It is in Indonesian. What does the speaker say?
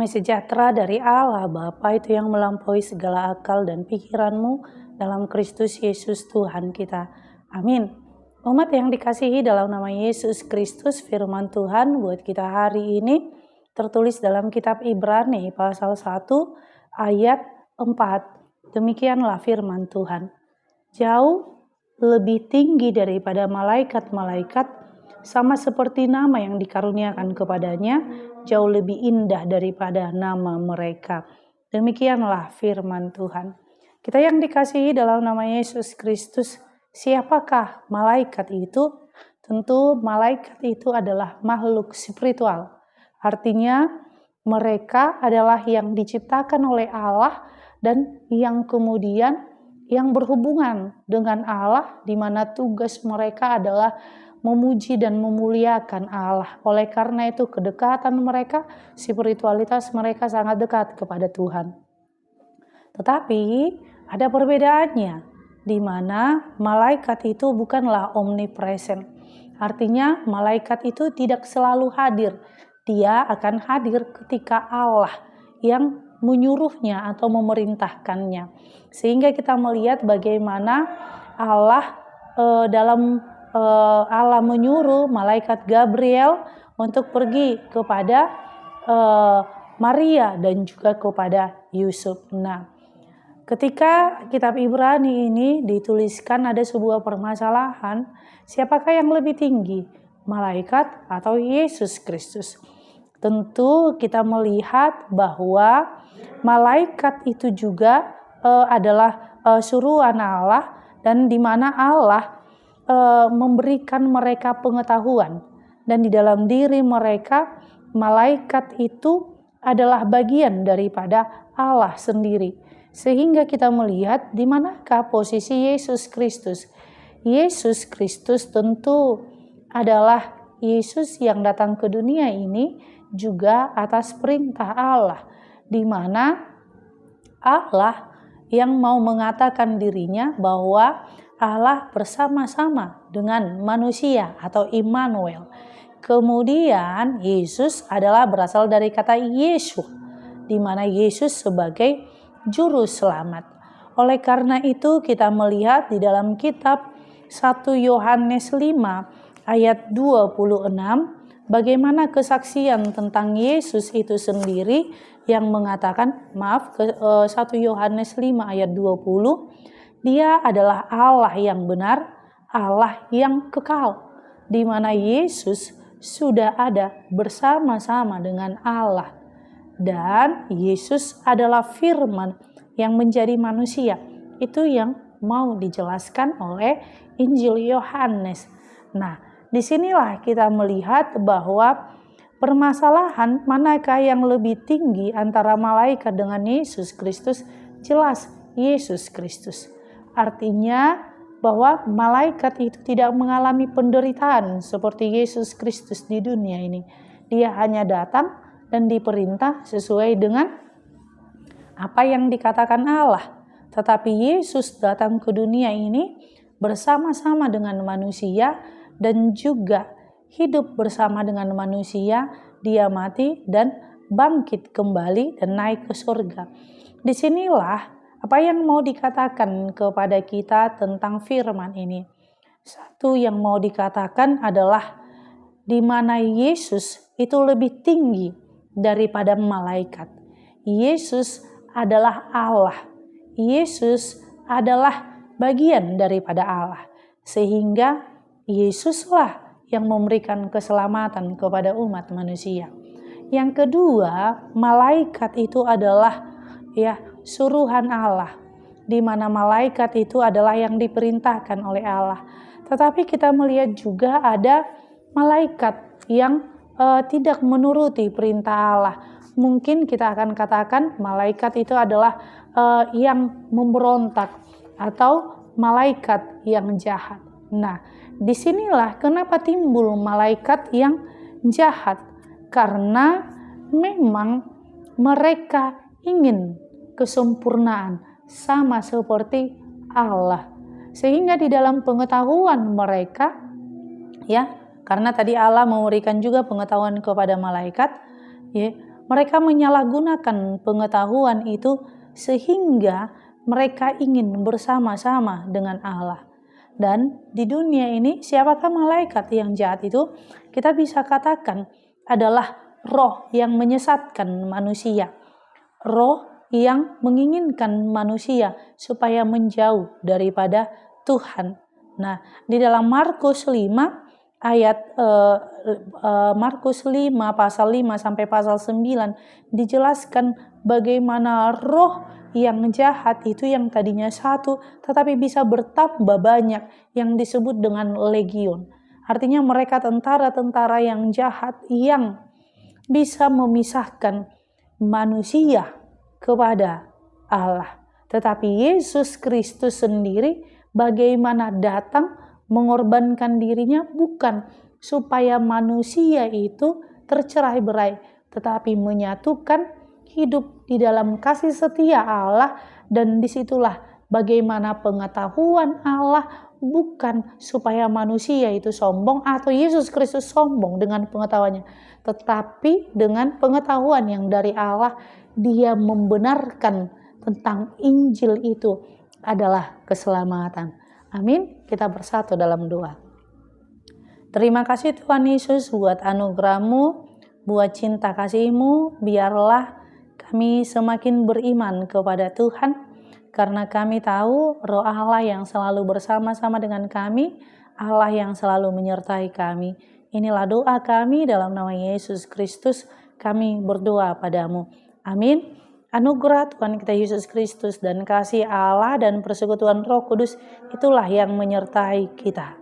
Damai sejahtera dari Allah Bapa itu yang melampaui segala akal dan pikiranmu dalam Kristus Yesus Tuhan kita. Amin. Umat yang dikasihi dalam nama Yesus Kristus, firman Tuhan buat kita hari ini tertulis dalam kitab Ibrani pasal 1 ayat 4. Demikianlah firman Tuhan. Jauh lebih tinggi daripada malaikat-malaikat, sama seperti nama yang dikaruniakan kepadanya, jauh lebih indah daripada nama mereka. Demikianlah firman Tuhan. Kita yang dikasihi dalam nama Yesus Kristus, siapakah malaikat itu? Tentu malaikat itu adalah makhluk spiritual. Artinya mereka adalah yang diciptakan oleh Allah dan yang kemudian yang berhubungan dengan Allah, di mana tugas mereka adalah memuji dan memuliakan Allah. Oleh karena itu kedekatan mereka, spiritualitas mereka sangat dekat kepada Tuhan. Tetapi ada perbedaannya, di mana malaikat itu bukanlah omnipresent. Artinya malaikat itu tidak selalu hadir. Dia akan hadir ketika Allah yang menyuruhnya atau memerintahkannya. Sehingga kita melihat bagaimana Allah Allah menyuruh malaikat Gabriel untuk pergi kepada Maria dan juga kepada Yusuf. Nah, ketika kitab Ibrani ini dituliskan ada sebuah permasalahan, siapakah yang lebih tinggi, malaikat atau Yesus Kristus? Tentu kita melihat bahwa malaikat itu juga adalah suruhan Allah, dan di mana Allah memberikan mereka pengetahuan, dan di dalam diri mereka malaikat itu adalah bagian daripada Allah sendiri. Sehingga kita melihat di manakah posisi Yesus Kristus. Yesus Kristus tentu adalah Yesus yang datang ke dunia ini juga atas perintah Allah, di mana Allah yang mau mengatakan dirinya bahwa Allah bersama-sama dengan manusia atau Immanuel. Kemudian Yesus adalah berasal dari kata Yesus, di mana Yesus sebagai juru selamat. Oleh karena itu kita melihat di dalam kitab 1 Yohanes 5 ayat 26 bagaimana kesaksian tentang Yesus itu sendiri yang mengatakan, 1 Yohanes 5 ayat 20, Dia adalah Allah yang benar, Allah yang kekal, di mana Yesus sudah ada bersama-sama dengan Allah. Dan Yesus adalah firman yang menjadi manusia. Itu yang mau dijelaskan oleh Injil Yohanes. Nah, disinilah kita melihat bahwa permasalahan manakah yang lebih tinggi antara malaikat dengan Yesus Kristus, jelas Yesus Kristus. Artinya bahwa malaikat itu tidak mengalami penderitaan seperti Yesus Kristus di dunia ini. Dia hanya datang dan diperintah sesuai dengan apa yang dikatakan Allah. Tetapi Yesus datang ke dunia ini bersama-sama dengan manusia dan juga hidup bersama dengan manusia. Dia mati dan bangkit kembali dan naik ke surga. Disinilah apa yang mau dikatakan kepada kita tentang firman ini. Satu yang mau dikatakan adalah di mana Yesus itu lebih tinggi daripada malaikat. Yesus adalah Allah. Yesus adalah bagian daripada Allah. Sehingga Yesuslah yang memberikan keselamatan kepada umat manusia. Yang kedua, malaikat itu adalah suruhan Allah, di mana malaikat itu adalah yang diperintahkan oleh Allah. Tetapi kita melihat juga ada malaikat yang tidak menuruti perintah Allah. Mungkin kita akan katakan malaikat itu adalah yang memberontak atau malaikat yang jahat. Nah, disinilah kenapa timbul malaikat yang jahat, karena memang mereka ingin kesempurnaan sama seperti Allah. Sehingga di dalam pengetahuan mereka, karena tadi Allah memberikan juga pengetahuan kepada malaikat, Mereka menyalahgunakan pengetahuan itu sehingga mereka ingin bersama-sama dengan Allah. Dan di dunia ini, siapakah malaikat yang jahat itu? Kita bisa katakan adalah roh yang menyesatkan manusia. Roh yang menginginkan manusia supaya menjauh daripada Tuhan. Nah, di dalam Markus 5 ayat Markus 5 pasal 5 sampai pasal 9 dijelaskan bagaimana roh yang jahat itu yang tadinya satu tetapi bisa bertambah banyak yang disebut dengan legion. Artinya mereka tentara-tentara yang jahat yang bisa memisahkan manusia kepada Allah. Tetapi Yesus Kristus sendiri bagaimana datang mengorbankan dirinya bukan supaya manusia itu tercerai-berai, tetapi menyatukan hidup di dalam kasih setia Allah. Dan disitulah bagaimana pengetahuan Allah bukan supaya manusia itu sombong atau Yesus Kristus sombong dengan pengetahuannya, tetapi dengan pengetahuan yang dari Allah, Dia membenarkan tentang Injil itu adalah keselamatan. Amin. Kita bersatu dalam doa. Terima kasih Tuhan Yesus buat anugerah-Mu, buat cinta kasih-Mu. Biarlah kami semakin beriman kepada Tuhan, karena kami tahu roh Allah yang selalu bersama-sama dengan kami, Allah yang selalu menyertai kami. Inilah doa kami dalam nama Yesus Kristus, kami berdoa padamu. Amin. Anugerah Tuhan kita Yesus Kristus dan kasih Allah dan persekutuan Roh Kudus itulah yang menyertai kita.